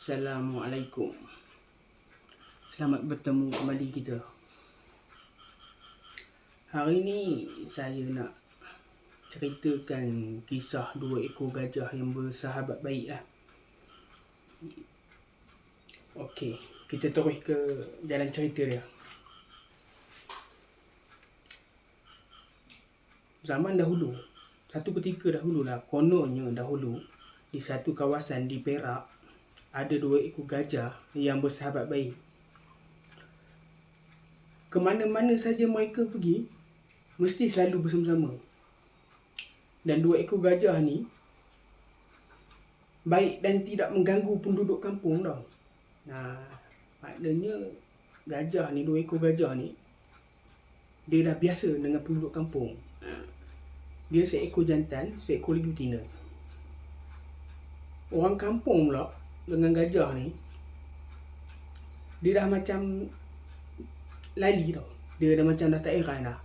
Assalamualaikum. Selamat bertemu kembali kita. Hari ni saya nak ceritakan kisah dua ekor gajah yang bersahabat baik lah. Okey, kita terus ke jalan cerita dia. Zaman dahulu, satu ketika dahulu lah, kononnya dahulu di satu kawasan di Perak ada dua ekor gajah yang bersahabat baik. Kemana-mana saja mereka pergi, mesti selalu bersama-sama. Dan dua ekor gajah ni baik dan tidak mengganggu penduduk kampung tau. Maknanya gajah ni, dua ekor gajah ni, dia dah biasa dengan penduduk kampung. Dia seekor jantan, seekor lagi betina. Orang kampung pula dengan gajah ni, dia dah macam lali tau. Dia dah macam dah tak heran dah.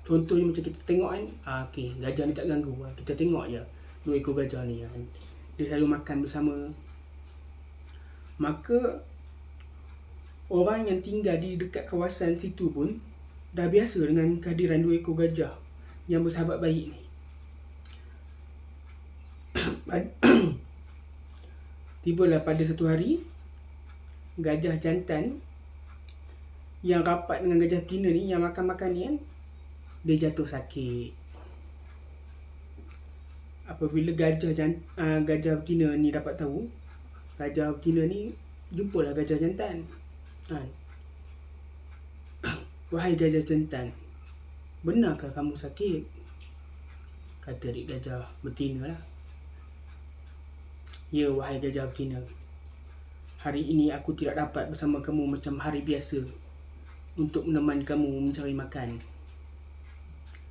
Contohnya macam kita tengok kan, okay, gajah ni tak ganggu. Kita tengok je dua ekor gajah ni kan. Dia selalu makan bersama. Maka orang yang tinggal di dekat kawasan situ pun dah biasa dengan kehadiran dua ekor gajah yang bersahabat baik ni. Tibalah pada satu hari, gajah jantan yang rapat dengan gajah betina ni, yang makan-makan ni kan, dia jatuh sakit. Apabila gajah betina ni dapat tahu, gajah betina ni jumpalah gajah jantan. Wahai gajah jantan, benarkah kamu sakit? Kata adik gajah betina lah. Ya, wahai gajah betina, hari ini aku tidak dapat bersama kamu macam hari biasa untuk menemani kamu mencari makan.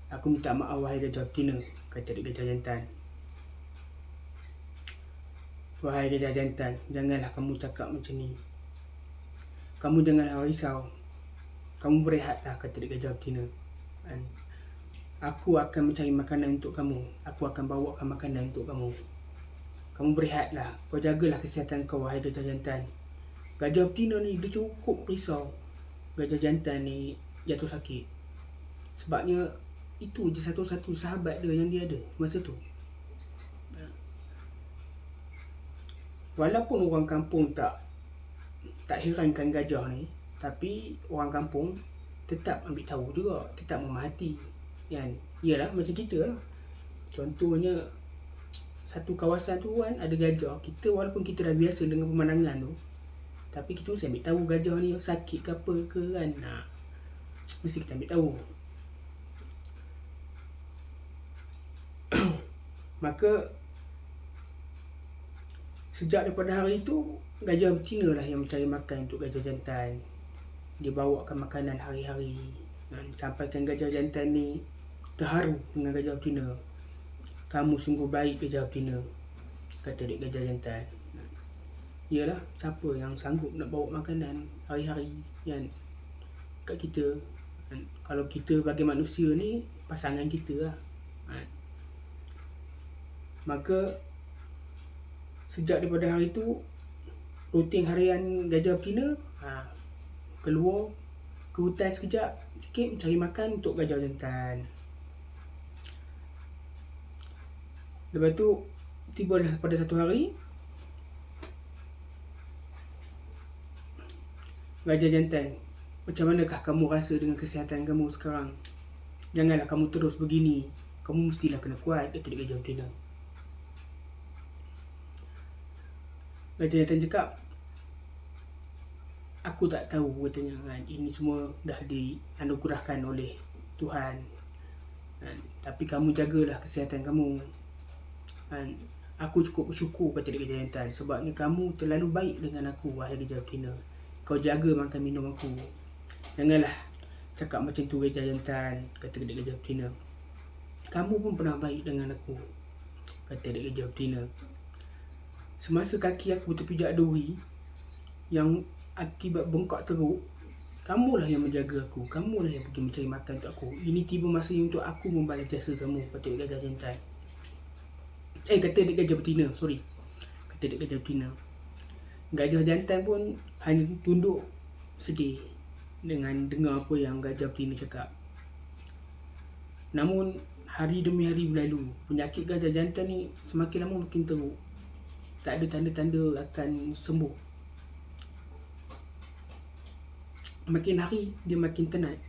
Aku minta maaf wahai gajah betina, kata adik gajah jantan. Wahai gajah jantan, janganlah kamu cakap macam ni. Kamu janganlah risau. Kamu berehatlah, kata adik gajah betina. Aku akan mencari makanan untuk kamu. Aku akan bawakan makanan untuk kamu. Kamu berehatlah. Kau jagalah kesihatan kau, wahai gajah jantan. Gajah betina ni dia cukup risau gajah jantan ni jatuh sakit. Sebabnya itu je satu-satu sahabat dia yang dia ada masa tu. Walaupun orang kampung tak herankan gajah ni, tapi orang kampung tetap ambil tahu juga, tetap memahati kan. Yalah, macam kita lah. Contohnya satu kawasan tu kan ada gajah. Kita walaupun kita dah biasa dengan pemandangan tu, tapi kita mesti ambil tahu gajah ni sakit ke apa ke kan. Mesti kita ambil tahu. Maka sejak daripada hari itu, gajah betina lah yang mencari makan untuk gajah jantan. Dia bawakan makanan hari-hari. Sampaikan gajah jantan ni terharu dengan gajah betina. Kamu sungguh baik gajah betina, kata adik gajah jantan. Yalah, siapa yang sanggup nak bawa makanan hari-hari kan kat kita. Kalau kita bagi manusia ni, pasangan kita lah. Maka sejak daripada hari tu, rutin harian gajah betina keluar ke hutan sekejap sikit mencari makan untuk gajah jantan. Lepas tu tibalah pada satu hari, gajah jantan, macam manakah kamu rasa dengan kesihatan kamu sekarang? Janganlah kamu terus begini. Kamu mestilah kena kuat, kata gajah betina. Gajah jantan cakap, aku tak tahu, katanya kan. Ini semua dah dianugerahkan oleh Tuhan. Tapi kamu jagalah kesihatan kamu. Aku cukup bersyukur, kata gajah jantan, sebabnya kamu terlalu baik dengan aku, wahai gajah betina. Kau jaga makan minum aku. Janganlah cakap macam tu, gajah jantan, kata gajah betina. Kamu pun pernah baik dengan aku, kata gajah betina. Semasa kaki aku terpijak duri yang akibat bengkak teruk, kamulah yang menjaga aku. Kamulah yang pergi mencari makan untuk aku. Ini tiba masanya untuk aku membalas jasa kamu, kata gajah jantan. Kata adik gajah betina, Kata adik gajah betina, Gajah jantan pun hanya tunduk sedih dengan dengar apa yang gajah betina cakap. Namun hari demi hari berlalu, penyakit gajah jantan ni semakin lama makin teruk. Tak ada tanda-tanda akan sembuh. Makin hari dia makin tenat.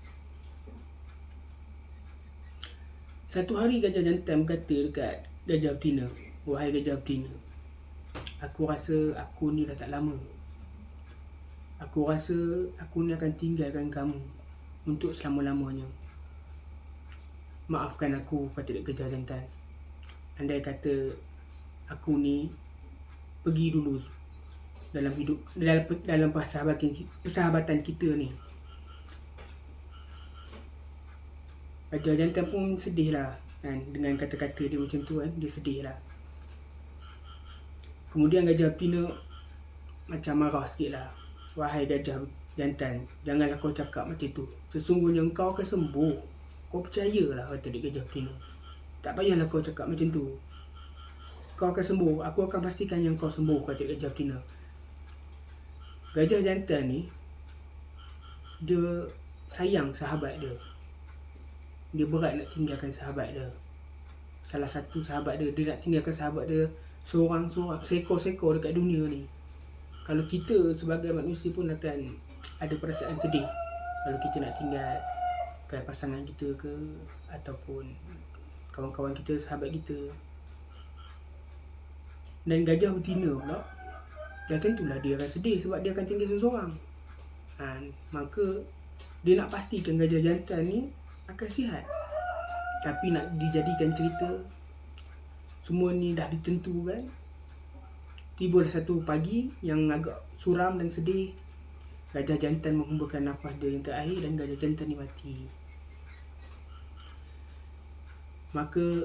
Satu hari gajah jantan berkata dekat gajah betina, "Wahai gajah betina, aku rasa aku ni dah tak lama. Aku rasa aku ni akan tinggalkan kamu untuk selama-lamanya. Maafkan aku," kata gajah jantan. "Andai kata aku ni pergi dulu dalam hidup, dalam persahabatan kita ni." Gajah jantan pun sedih lah kan, dengan kata-kata dia macam tu kan, dia sedih lah. Kemudian gajah betina macam marah sikit lah. "Wahai gajah jantan, janganlah kau cakap macam tu. Sesungguhnya kau akan sembuh. Kau percayalah," kata dia gajah betina. "Tak payahlah kau cakap macam tu. Kau akan sembuh. Aku akan pastikan yang kau sembuh," kata gajah betina. Gajah jantan ni, dia sayang sahabat dia. Dia berat nak tinggalkan sahabat dia. Salah satu sahabat dia nak tinggalkan sahabat dia seorang-seorang, seekor-seekor dekat dunia ni. Kalau kita sebagai manusia pun akan ada perasaan sedih kalau kita nak tinggalkan pasangan kita ke, ataupun kawan-kawan kita, sahabat kita. Dan gajah betina pula, dah tentulah dia akan sedih sebab dia akan tinggal seorang. Maka dia nak pastikan gajah jantan ni akan sihat. Tapi nak dijadikan cerita, semua ni dah ditentukan. Tibalah satu pagi yang agak suram dan sedih. Gajah jantan menghembuskan nafas dia yang terakhir dan gajah jantan ni mati. Maka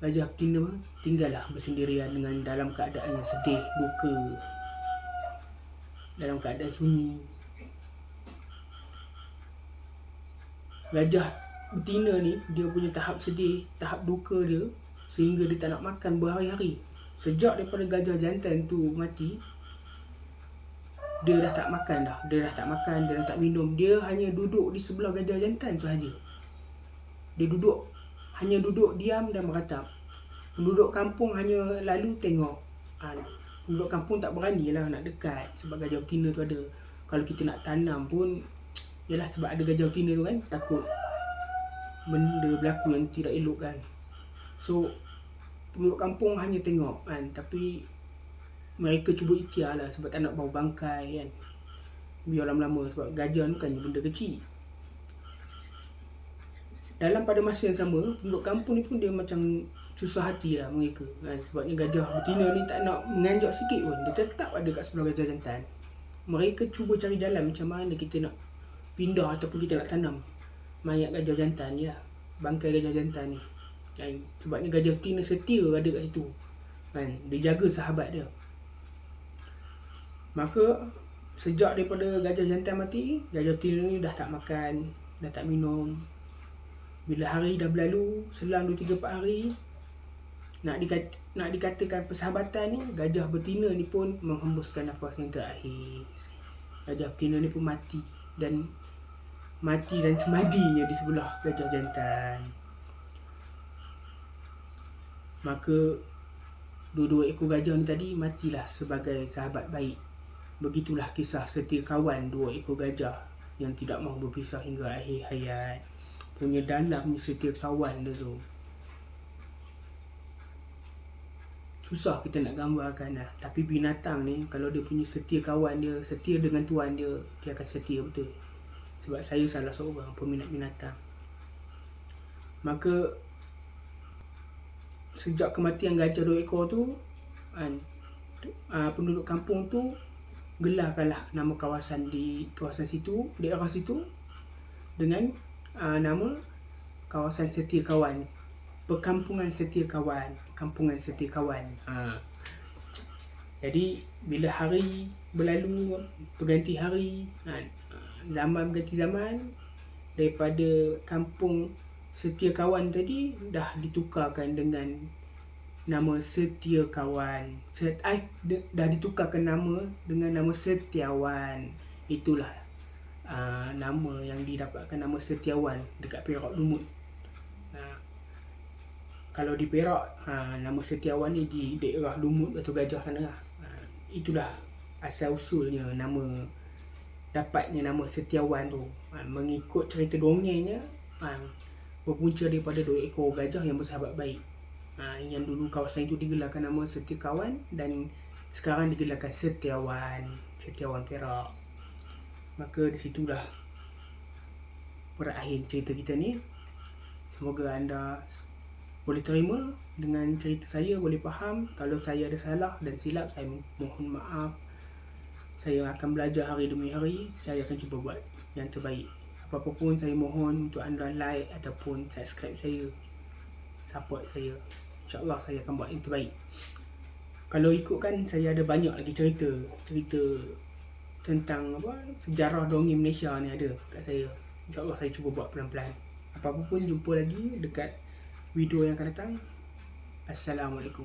gajah betina tinggallah bersendirian dengan dalam keadaan yang sedih, duka, dalam keadaan sunyi. Gajah betina ni, dia punya tahap sedih, tahap duka dia, sehingga dia tak nak makan berhari-hari. Sejak daripada gajah jantan tu mati, dia dah tak makan dah. Dia dah tak makan, dia dah tak minum. Dia hanya duduk di sebelah gajah jantan sahaja. Dia hanya duduk diam dan meratap. Penduduk kampung hanya lalu tengok. Penduduk kampung tak beranilah nak dekat sebab gajah betina tu ada. Kalau kita nak tanam pun, yalah sebab ada gajah betina tu kan, takut benda berlaku yang tidak elok kan. So penduduk kampung hanya tengok kan, tapi mereka cuba ikhtiar lah sebab tak nak bau bangkai kan. Biar lama-lama sebab gajah ni bukannya benda kecil. Dalam pada masa yang sama, penduduk kampung ni pun dia macam susah hati lah mereka kan. Sebabnya gajah betina ni tak nak menganjak sikit pun, dia tetap ada kat sebelah gajah jantan. Mereka cuba cari jalan macam mana kita nak pindah ataupun kita nak tanam mayat gajah jantan ni lah, bangkai gajah jantan ni kan. Sebabnya gajah betina setia ada kat situ kan, dia jaga sahabat dia. Maka sejak daripada gajah jantan mati, gajah betina ni dah tak makan, dah tak minum. Bila hari dah berlalu, selang 2-3-4 hari, nak dikatakan persahabatan ni, gajah betina ni pun menghembuskan nafas yang terakhir. Gajah betina ni pun mati dan semadinya di sebelah gajah jantan. Maka dua-dua ekor gajah ni tadi matilah sebagai sahabat baik. Begitulah kisah setia kawan dua ekor gajah yang tidak mahu berpisah hingga akhir hayat. Punya dalamnya setia kawan dia tu, susah kita nak gambarkan lah. Tapi binatang ni, kalau dia punya setia kawan dia, setia dengan tuan dia, dia akan setia betul. Sebab saya salah seorang peminat binatang. Maka sejak kematian gajah 2 ekor tu, penduduk kampung tu gelarkanlah nama kawasan di kawasan situ, daerah situ, dengan nama kawasan setia kawan, perkampungan setia kawan, kampungan setia kawan. Jadi bila hari berlalu, berganti hari, zaman berganti zaman, daripada kampung setia kawan tadi dah ditukarkan dengan nama Setia Kawan. Dah ditukarkan nama dengan nama Setiawan. Itulah nama yang didapatkan nama Setiawan dekat Perak Lumut. Kalau di Perak, nama Setiawan ni di daerah Lumut atau Gajah sana lah. Itulah asal usulnya dapatnya nama Setiawan tu. Mengikut cerita dongengnya, berpunca daripada 2 ekor gajah yang bersahabat baik. Yang dulu kawasan itu digelarkan nama Setia Kawan dan sekarang digelarkan Setiawan Perak. Maka disitulah berakhir cerita kita ni. Semoga anda boleh terima dengan cerita saya, boleh faham. Kalau saya ada salah dan silap, saya mohon maaf. Saya akan belajar hari demi hari. Saya akan cuba buat yang terbaik. Apa-apa pun saya mohon untuk anda like ataupun subscribe saya, support saya. InsyaAllah saya akan buat yang terbaik. Kalau ikutkan, saya ada banyak lagi cerita tentang sejarah dongeng Malaysia ni ada kat saya. InsyaAllah saya cuba buat pelan-pelan. Apa-apa pun, jumpa lagi dekat video yang akan datang. Assalamualaikum.